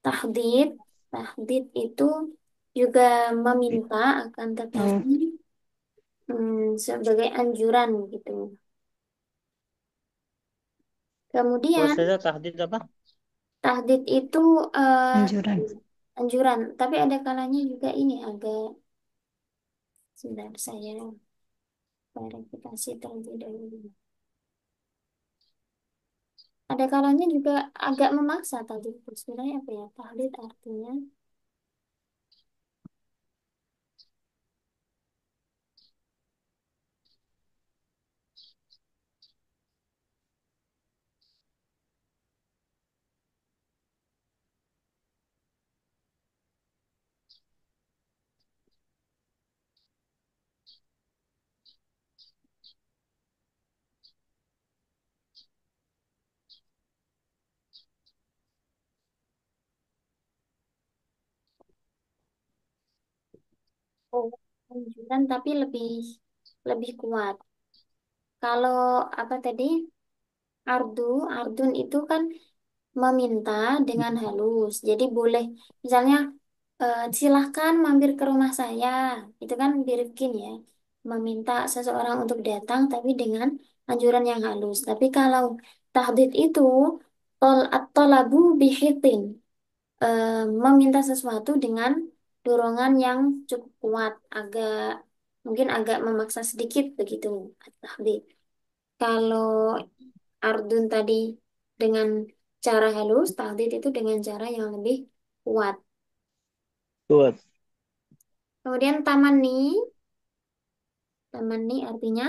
[SPEAKER 1] Tahdid. Tahdid itu juga meminta akan
[SPEAKER 2] Hmm,
[SPEAKER 1] tetapi sebagai anjuran gitu.
[SPEAKER 3] Terus
[SPEAKER 1] Kemudian
[SPEAKER 3] saja tahdid apa?
[SPEAKER 1] tahdid itu eh,
[SPEAKER 2] anjuran.
[SPEAKER 1] anjuran, tapi ada kalanya juga ini agak sebentar saya verifikasi terlebih dahulu. Ada kalanya juga agak memaksa tadi. Sebenarnya apa ya? Tahlid artinya oh, anjuran tapi lebih lebih kuat. Kalau apa tadi? Ardu, ardun itu kan meminta dengan halus. Jadi boleh misalnya silahkan mampir ke rumah saya. Itu kan birifkin ya. Meminta seseorang untuk datang tapi dengan anjuran yang halus. Tapi kalau tahdid itu at-talabu bihitin. Meminta sesuatu dengan dorongan yang cukup kuat, agak mungkin agak memaksa sedikit begitu at-tahdid. Kalau ardun tadi dengan cara halus, tahdid itu dengan cara yang lebih kuat.
[SPEAKER 5] Kuat.
[SPEAKER 1] Kemudian tamanni artinya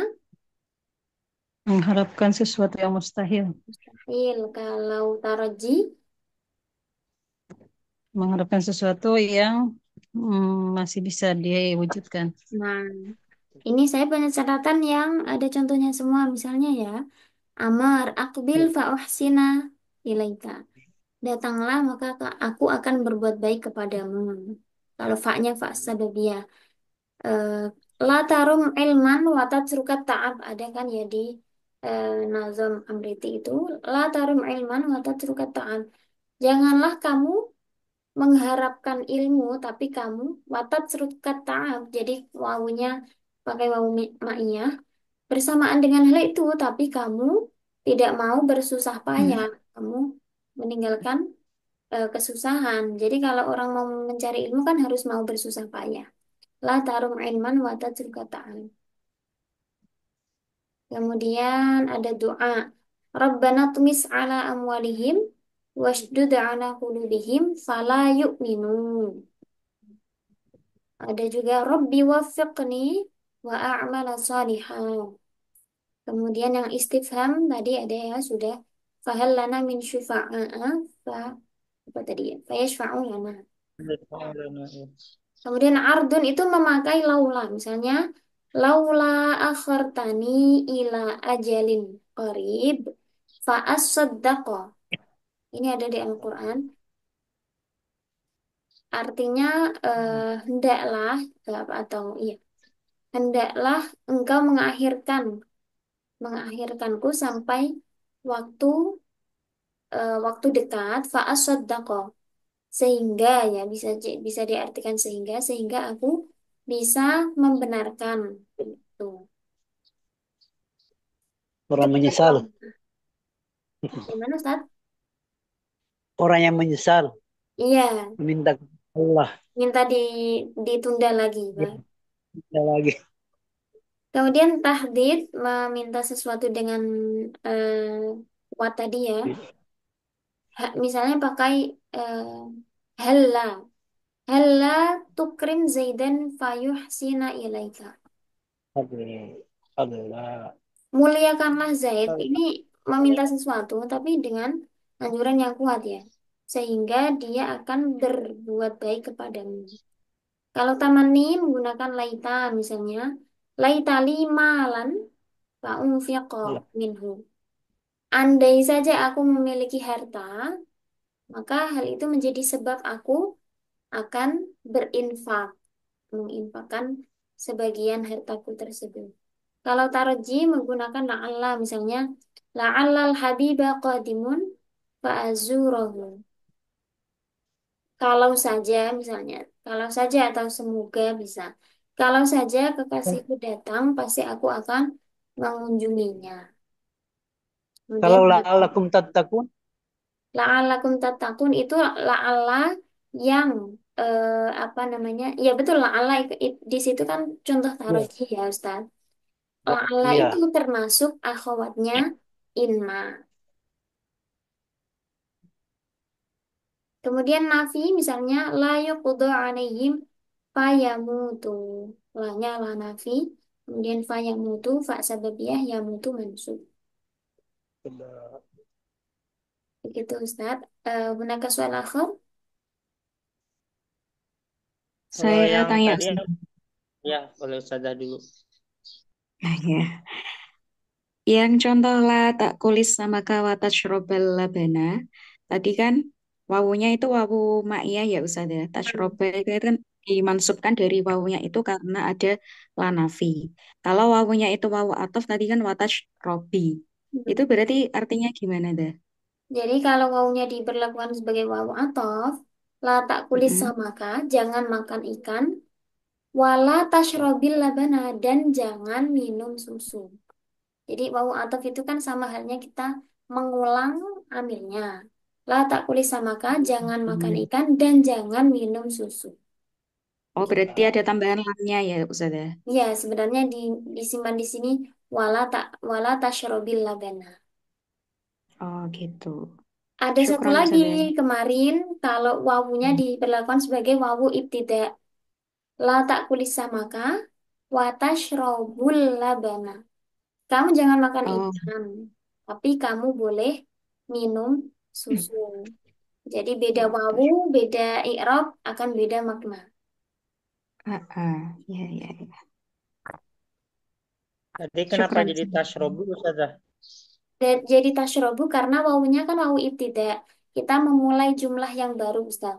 [SPEAKER 2] Mengharapkan sesuatu yang mustahil.
[SPEAKER 1] mustahil. Kalau taraji,
[SPEAKER 2] Mengharapkan sesuatu yang masih bisa diwujudkan.
[SPEAKER 1] nah ini saya punya catatan yang ada contohnya semua. Misalnya ya, Amar, akbil fa uhsina ilaika. Datanglah maka aku akan berbuat baik kepadamu. Kalau fa-nya fa sababiyah. Eh, La tarum ilman wa tatrukat ta'ab. Ada kan ya di Nazam Amriti itu. La tarum ilman wa tatrukat ta'ab. Janganlah kamu mengharapkan ilmu, tapi kamu watat serukat ta'ab. Jadi wawunya pakai wawu ma'iyah. Bersamaan dengan hal itu, tapi kamu tidak mau bersusah
[SPEAKER 2] Hmm.
[SPEAKER 1] payah. Kamu meninggalkan kesusahan. Jadi kalau orang mau mencari ilmu kan harus mau bersusah payah. La tarum ilman wa tatruka ta'am. Kemudian ada doa. Rabbana tumis ala amwalihim washdud ala qulubihim fala yu'minun. Ada juga Rabbi waffiqni wa a'mala salihan. Kemudian yang istifham tadi ada ya sudah. Fahal lana min syufa'a fa apa tadi ya? Fayashfa'u lana. Kemudian ardun itu memakai laula. Misalnya, laula akhartani ila ajalin qarib fa'as Ini ada di Al-Quran. artinya hendaklah atau iya, hendaklah engkau mengakhirkanku sampai waktu waktu dekat fa'asaddaqa, sehingga ya bisa diartikan sehingga aku bisa membenarkan itu.
[SPEAKER 5] Orang
[SPEAKER 1] Ketika
[SPEAKER 5] menyesal.
[SPEAKER 1] gimana Ustaz?
[SPEAKER 5] Orang yang menyesal.
[SPEAKER 1] Iya,
[SPEAKER 5] Meminta kepada Allah.
[SPEAKER 1] minta ditunda lagi,
[SPEAKER 5] Ya,
[SPEAKER 1] Pak.
[SPEAKER 5] tidak lagi.
[SPEAKER 1] Kemudian tahdid meminta sesuatu dengan kuat tadi ya. Misalnya pakai eh, halla. Halla tukrim Zaidan fayuhsina ilaika.
[SPEAKER 5] Allah.
[SPEAKER 1] Muliakanlah Zaid. Ini meminta sesuatu tapi dengan anjuran yang kuat ya. Sehingga dia akan berbuat baik kepadamu. Kalau tamani menggunakan laita misalnya. Laita limalan fa'unfiqa
[SPEAKER 5] Allah.
[SPEAKER 1] minhu. Andai saja aku memiliki harta, maka hal itu menjadi sebab aku akan berinfak, menginfakkan sebagian hartaku tersebut. Kalau taroji menggunakan la'alla misalnya, la'allal habiba qadimun fa'azurahu. Kalau saja misalnya, kalau saja atau semoga bisa. Kalau saja kekasihku datang, pasti aku akan mengunjunginya.
[SPEAKER 5] Kalau
[SPEAKER 1] Kemudian
[SPEAKER 5] la'allakum tattaqun.
[SPEAKER 1] la'alakum tatakun itu la'ala yang apa namanya? Ya betul la'ala di situ kan contoh
[SPEAKER 5] Ya.
[SPEAKER 1] taroji ya Ustaz. La'ala itu
[SPEAKER 5] Iya.
[SPEAKER 1] termasuk akhwatnya inna. Kemudian nafi misalnya la yuqda alaihim fayamutu. Lanya la nafi. Kemudian fayamutu fa sababiyah yamutu mansub. Begitu Ustaz. Gunaka soal akhir.
[SPEAKER 3] Kalau
[SPEAKER 4] Saya
[SPEAKER 3] yang
[SPEAKER 4] tanya,
[SPEAKER 3] tadi
[SPEAKER 4] Ustaz.
[SPEAKER 3] ya boleh Ustazah dulu.
[SPEAKER 4] Nah, ya. Yang contoh la tak kulis sama kawata syrobal labana. Tadi kan wawunya itu wawu ma'iyah ya Ustaz ya. Tasyrobal itu kan dimansubkan dari wawunya itu karena ada lanafi. Kalau wawunya itu wawu atof tadi kan watash robi. Itu berarti artinya gimana dah?
[SPEAKER 1] Jadi kalau wawunya diberlakukan sebagai wawu ataf, la tak kulis
[SPEAKER 4] Mm-mm.
[SPEAKER 1] samaka, jangan makan ikan, wala tashrobil labana, dan jangan minum susu. Jadi wawu ataf itu kan sama halnya kita mengulang amilnya. La tak kulis samaka, jangan makan
[SPEAKER 4] Hmm.
[SPEAKER 1] ikan, dan jangan minum susu.
[SPEAKER 4] Oh,
[SPEAKER 1] Begitu.
[SPEAKER 4] berarti ada tambahan lamnya ya Ustaz ya?
[SPEAKER 1] Ya, sebenarnya disimpan di sini wala tashrobil labana.
[SPEAKER 4] Oh, gitu.
[SPEAKER 1] Ada satu
[SPEAKER 4] Syukron
[SPEAKER 1] lagi
[SPEAKER 4] Ustaz ya.
[SPEAKER 1] kemarin kalau wawunya diberlakukan sebagai wawu ibtida. La tak kulis samaka wa tashrobul labana. Kamu jangan makan
[SPEAKER 4] Oh,
[SPEAKER 1] ikan, tapi kamu boleh minum susu. Jadi beda
[SPEAKER 4] gitu.
[SPEAKER 1] wawu, beda i'rab akan beda makna.
[SPEAKER 4] Ah, ah. Ya, ya, ya.
[SPEAKER 3] Tadi kenapa
[SPEAKER 4] Syukron
[SPEAKER 3] jadi
[SPEAKER 4] Ustaz.
[SPEAKER 3] tasrobu Ustazah?
[SPEAKER 1] Jadi tasyrobu karena wawunya kan wawu ibtida. Kita memulai jumlah yang baru, Ustaz.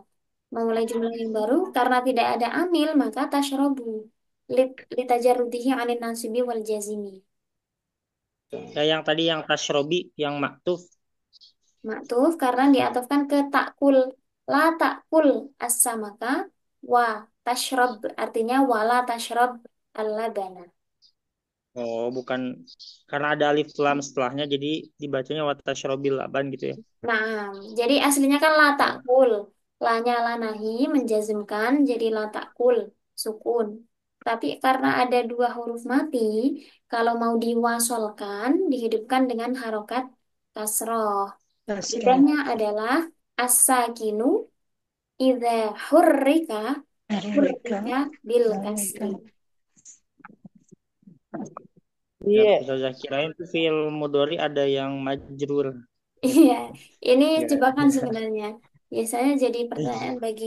[SPEAKER 1] Memulai jumlah yang baru karena tidak ada amil maka tasyrobu. Litajarrudihi anin nasibi wal jazimi.
[SPEAKER 3] Ya yang tadi yang tasrobi, yang maktuf.
[SPEAKER 1] Maktuf karena diatofkan ke takul. La takul as-samaka wa tashrab artinya wala tashrab al-labana.
[SPEAKER 3] Oh, bukan karena ada alif lam setelahnya, jadi dibacanya watasrobil laban gitu ya.
[SPEAKER 1] Nah, jadi aslinya kan la
[SPEAKER 3] Oh,
[SPEAKER 1] takul. Lanya la nahi menjazmkan jadi la takul sukun. Tapi karena ada dua huruf mati, kalau mau diwasolkan dihidupkan dengan harokat kasroh.
[SPEAKER 4] Tasroh.
[SPEAKER 1] Bedanya adalah as-sakinu idza hurrika
[SPEAKER 4] Mereka.
[SPEAKER 1] hurrika bil
[SPEAKER 4] Mereka.
[SPEAKER 1] kasri.
[SPEAKER 3] ya,
[SPEAKER 5] Iya.
[SPEAKER 3] Ustazah kirain tuh fiil mudori ada yang majrur.
[SPEAKER 1] Iya, ini
[SPEAKER 3] Ya.
[SPEAKER 1] jebakan sebenarnya. Biasanya jadi pertanyaan bagi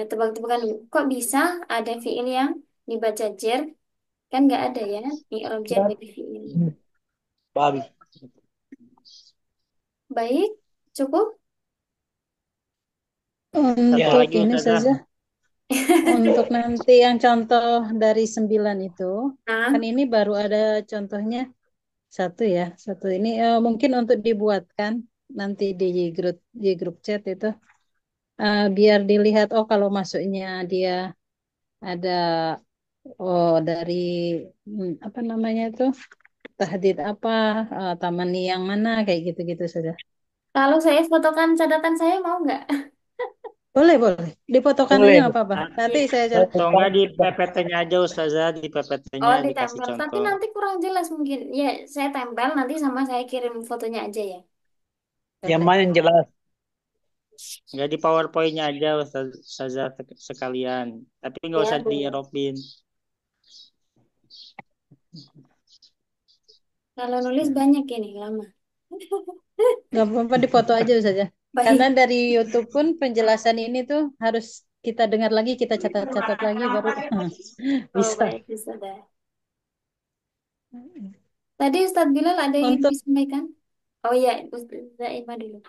[SPEAKER 1] tebak-tebakan. Kok bisa ada fiil yang dibaca jer? Kan nggak ada ya, i'rab jer bagi fiil.
[SPEAKER 5] Babi.
[SPEAKER 1] Baik, cukup.
[SPEAKER 3] Satu
[SPEAKER 5] Ya,
[SPEAKER 2] Untuk
[SPEAKER 3] lagi
[SPEAKER 2] ini
[SPEAKER 3] Ustazah.
[SPEAKER 2] saja, untuk nanti yang contoh dari 9 itu,
[SPEAKER 1] Nah,
[SPEAKER 2] kan ini baru ada contohnya satu ya, satu ini mungkin untuk dibuatkan nanti di grup chat itu, biar dilihat oh kalau masuknya dia ada dari apa namanya itu tahdid apa, taman yang mana kayak gitu-gitu saja.
[SPEAKER 1] kalau saya fotokan catatan saya mau nggak?
[SPEAKER 2] Boleh, boleh. Difotokan aja
[SPEAKER 5] boleh.
[SPEAKER 2] nggak apa-apa.
[SPEAKER 1] Nanti
[SPEAKER 2] Nanti saya
[SPEAKER 3] Atau enggak di PPT-nya aja Ustazah, di PPT-nya
[SPEAKER 1] oh
[SPEAKER 3] dikasih
[SPEAKER 1] ditempel, tapi
[SPEAKER 3] contoh.
[SPEAKER 1] nanti kurang jelas mungkin. Ya, saya tempel nanti sama saya kirim fotonya aja ya.
[SPEAKER 5] Yang
[SPEAKER 2] boleh.
[SPEAKER 5] mana yang jelas?
[SPEAKER 3] Enggak di PowerPoint-nya aja Ustazah sekalian. Tapi nggak
[SPEAKER 1] Ya,
[SPEAKER 3] usah di
[SPEAKER 1] boleh.
[SPEAKER 3] Eropin.
[SPEAKER 1] Kalau nulis banyak ini lama.
[SPEAKER 2] Nggak apa-apa difoto aja saja. Karena
[SPEAKER 1] Baik.
[SPEAKER 2] dari YouTube pun penjelasan ini tuh harus kita dengar lagi, kita catat-catat lagi baru
[SPEAKER 1] Oh,
[SPEAKER 2] bisa.
[SPEAKER 1] baik, Ustazah. Tadi Ustadz Bilal ada yang ingin
[SPEAKER 2] Untuk
[SPEAKER 1] disampaikan? Oh iya, Ustazah Ima dulu.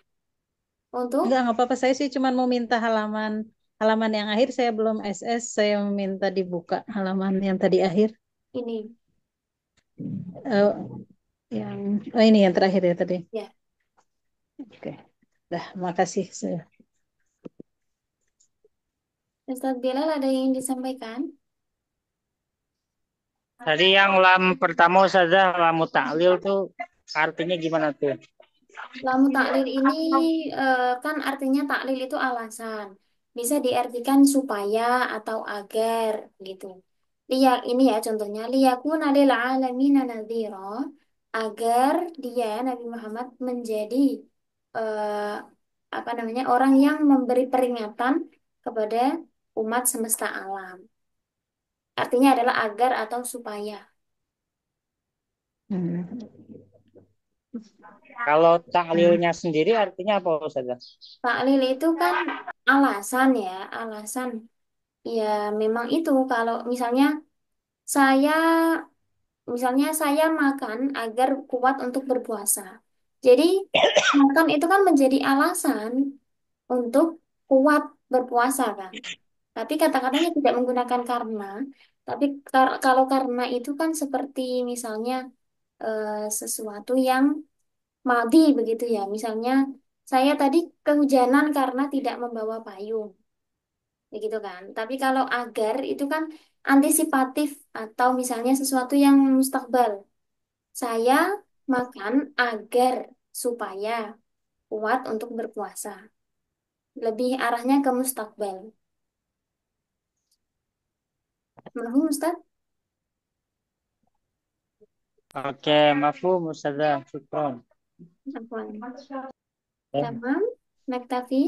[SPEAKER 1] Untuk
[SPEAKER 2] nggak apa-apa, saya sih cuma mau minta halaman halaman yang akhir saya belum SS, saya minta dibuka halaman yang tadi akhir.
[SPEAKER 1] ini,
[SPEAKER 2] Eh, yang ini yang terakhir ya tadi.
[SPEAKER 1] ya.
[SPEAKER 2] Oke. Dah, makasih.
[SPEAKER 1] Ustadz Bilal ada yang ingin disampaikan?
[SPEAKER 3] Tadi yang lam pertama Ustazah, lamu taklil tuh artinya gimana tuh?
[SPEAKER 1] Lamu taklil ini kan artinya taklil itu alasan. Bisa diartikan supaya atau agar gitu. Lihat ini ya contohnya liyakuna lil alamina nadhira, agar dia Nabi Muhammad menjadi eh, apa namanya orang yang memberi peringatan kepada umat semesta alam. Artinya adalah agar atau supaya.
[SPEAKER 2] Hmm.
[SPEAKER 3] Kalau taklilnya sendiri artinya apa Ustazah?
[SPEAKER 1] Taklil itu kan alasan ya, alasan. Ya memang itu kalau saya saya makan agar kuat untuk berpuasa. Jadi makan itu kan menjadi alasan untuk kuat berpuasa kan. Tapi kata-katanya tidak menggunakan karena. Tapi kalau karena itu kan seperti misalnya sesuatu yang madi begitu ya. Misalnya saya tadi kehujanan karena tidak membawa payung. Begitu kan. Tapi kalau agar itu kan antisipatif atau misalnya sesuatu yang mustakbal. Saya makan agar supaya kuat untuk berpuasa. Lebih arahnya ke mustakbal. Mahum Ustaz?
[SPEAKER 3] Oke, mafhum Ustazah. Syukron.
[SPEAKER 1] Afwan.
[SPEAKER 3] Ya.
[SPEAKER 1] Tamam. Naktafi.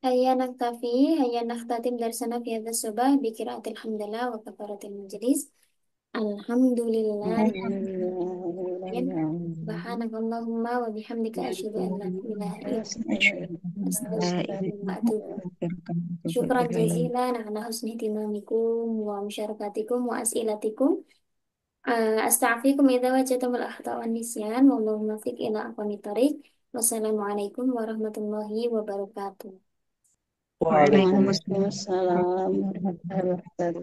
[SPEAKER 1] Hayya naktafi. Hayya nakhtatim darsana fi hadha subah bi qiraatil hamdalah wa kafaratil majlis. Alhamdulillah. Subhanakallahumma wa bihamdika asyhadu an la ilaha illa anta astaghfiruka wa atubu. Syukran jazilan ala husni timamikum wa musyarakatikum wa as'ilatikum. Astaghfirukum idza wajadtum al-akhta wan nisyan wallahu muwaffiq ila aqwamit thoriq. Wassalamualaikum warahmatullahi wabarakatuh.
[SPEAKER 5] Waalaikumsalam.
[SPEAKER 2] Waalaikumsalam warahmatullahi wabarakatuh.